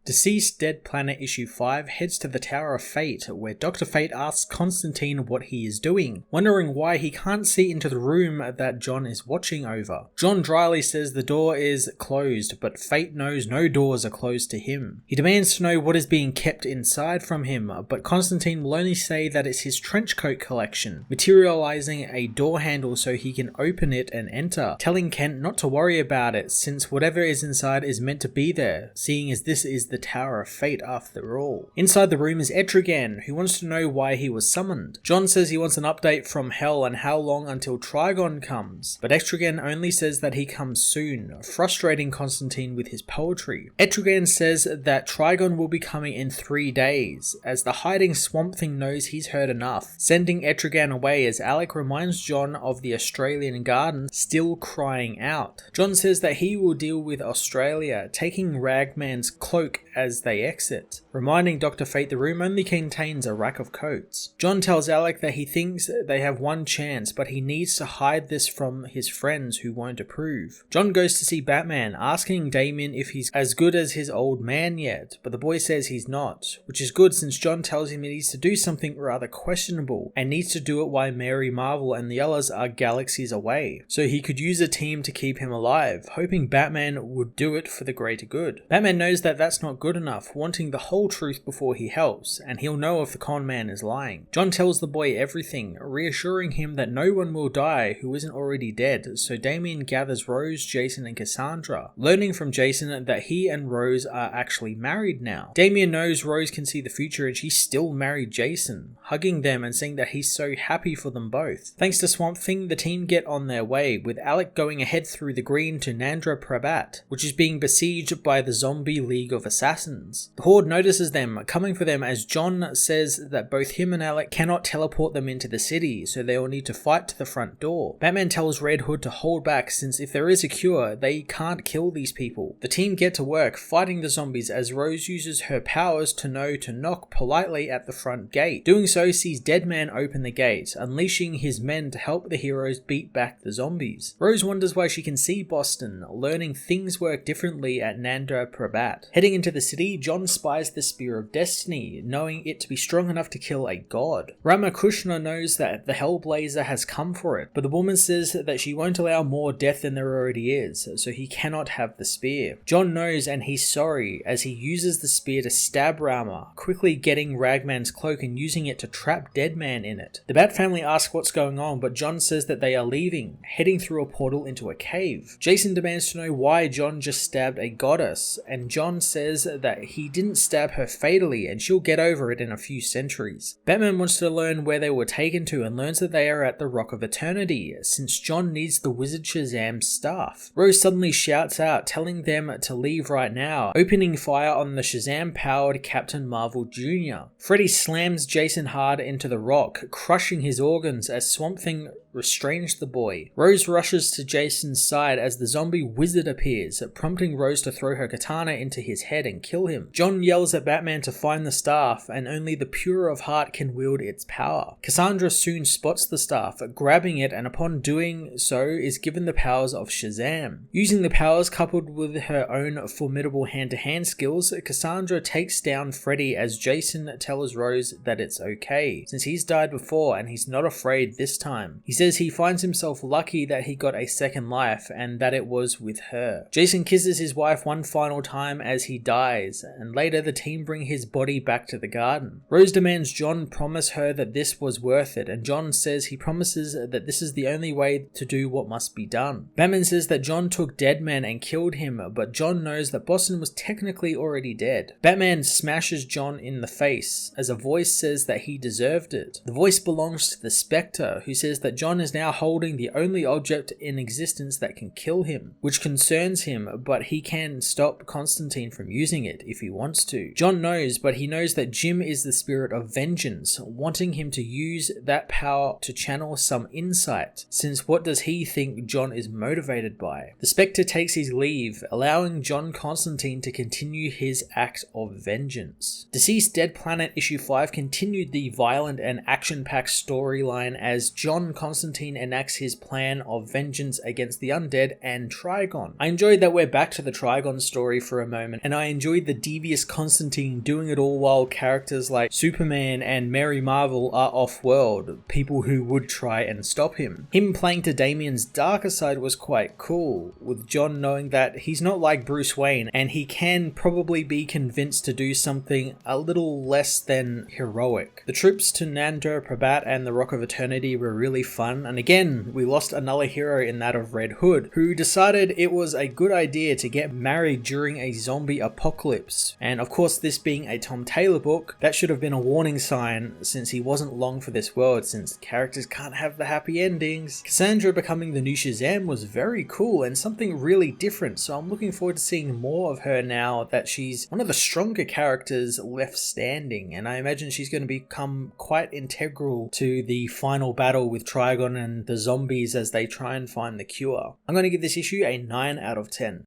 Deceased Dead Planet Issue 5 heads to the Tower of Fate, where Dr. Fate asks Constantine what he is doing, wondering why he can't see into the room that John is watching over. John dryly says the door is closed, but Fate knows no doors are closed to him. He demands to know what is being kept inside from him, but Constantine will only say that it's his trenchcoat collection, materializing a door handle so he can open it and enter, telling Kent not to worry about it since whatever is inside is meant to be there, seeing as this is the Tower of Fate after all. Inside the room is Trigon, who wants to know why he was summoned. John says he wants an update from Hell and how long until Trigon comes, but Trigon only says that he comes soon, frustrating Constantine with his poetry. Trigon says that Trigon will be coming in 3 days, as the hiding Swamp Thing knows he's heard enough, sending Trigon away as Alec reminds John of the Australian garden still crying out. John says that he will deal with Australia, taking Ragman's cloak as they exit, reminding Dr. Fate the room only contains a rack of coats. John tells Alec that he thinks they have one chance, but he needs to hide this from his friends who won't approve. John goes to see Batman, asking Damien if he's as good as his old man yet, but the boy says he's not, which is good since John tells him he needs to do something rather questionable, and needs to do it while Mary Marvel and the others are galaxies away, so he could use a team to keep him alive, hoping Batman would do it for the greater good. Batman knows that that's not good enough, wanting the whole truth before he helps, and he'll know if the con man is lying. John tells the boy everything, reassuring him that no one will die who isn't already dead, so Damien gathers Rose, Jason and Cassandra, learning from Jason that he and Rose are actually married now. Damien knows Rose can see the future and she still married Jason, hugging them and saying that he's so happy for them both. Thanks to Swamp Thing, the team get on their way, with Alec going ahead through the green to Nandra Prabhat, which is being besieged by the Zombie League of Assassins. The Horde notices them, coming for them as John says that both him and Alec cannot teleport them into the city, so they will need to fight to the front door. Batman tells Red Hood to hold back since if there is a cure, they can't kill these people. The team get to work fighting the zombies as Rose uses her powers to know to knock politely at the front gate. Doing so sees Deadman open the gate, unleashing his men to help the heroes beat back the zombies. Rose wonders why she can see Boston, learning things work differently at Nandra Prabhat. Heading into the city, John spies the Spear of Destiny, knowing it to be strong enough to kill a god. Ramakrishna knows that the Hellblazer has come for it, but the woman says that she won't allow more death than there already is, so he cannot have the spear. John knows and he's sorry as he uses the spear to stab Rama, quickly getting Ragman's cloak and using it to trap Deadman in it. The Bat family asks what's going on, but John says that they are leaving, heading through a portal into a cave. Jason demands to know why John just stabbed a goddess, and John says that he didn't stab her fatally and she'll get over it in a few centuries. Batman wants to learn where they were taken to and learns that they are at the Rock of Eternity, since John needs the Wizard Shazam's staff. Rose suddenly shouts out, telling them to leave right now, opening fire on the Shazam-powered Captain Marvel Jr. Freddy slams Jason hard into the rock, crushing his organs as Swamp Thing restrains the boy. Rose rushes to Jason's side as the zombie wizard appears, prompting Rose to throw her katana into his head and kill him. John yells at Batman to find the staff, and only the pure of heart can wield its power. Cassandra soon spots the staff, grabbing it, and upon doing so is given the powers of Shazam. Using the powers coupled with her own formidable hand-to-hand skills, Cassandra takes down Freddy as Jason tells Rose that it's okay, since he's died before and he's not afraid this time. He says he finds himself lucky that he got a second life and that it was with her. Jason kisses his wife one final time as he dies, and later the team bring his body back to the garden. Rose demands John promise her that this was worth it, and John says he promises that this is the only way to do what must be done. Batman says that John took Deadman and killed him, but John knows that Boston was technically already dead. Batman smashes John in the face as a voice says that he deserved it. The voice belongs to the Spectre, who says that John is now holding the only object in existence that can kill him, which concerns him, but he can stop Constantine from using it if he wants to. John knows, but he knows that Jim is the spirit of vengeance, wanting him to use that power to channel some insight, since what does he think John is motivated by? The Spectre takes his leave, allowing John Constantine to continue his act of vengeance. Deceased Dead Planet Issue 5 continued the violent and action-packed storyline as John Constantine enacts his plan of vengeance against the undead and Trigon. I enjoyed that we're back to the Trigon story for a moment, and I enjoyed enjoyed the devious Constantine doing it all while characters like Superman and Mary Marvel are off-world, people who would try and stop him. Him playing to Damian's darker side was quite cool, with John knowing that he's not like Bruce Wayne and he can probably be convinced to do something a little less than heroic. The trips to Nando Parbat and the Rock of Eternity were really fun, and again, we lost another hero in that of Red Hood, who decided it was a good idea to get married during a zombie apocalypse. And of course, this being a Tom Taylor book, that should have been a warning sign since he wasn't long for this world, since characters can't have the happy endings. Cassandra becoming the new Shazam was very cool and something really different, so I'm looking forward to seeing more of her now that she's one of the stronger characters left standing, and I imagine she's going to become quite integral to the final battle with Trigon and the zombies as they try and find the cure. I'm going to give this issue a 9 out of 10.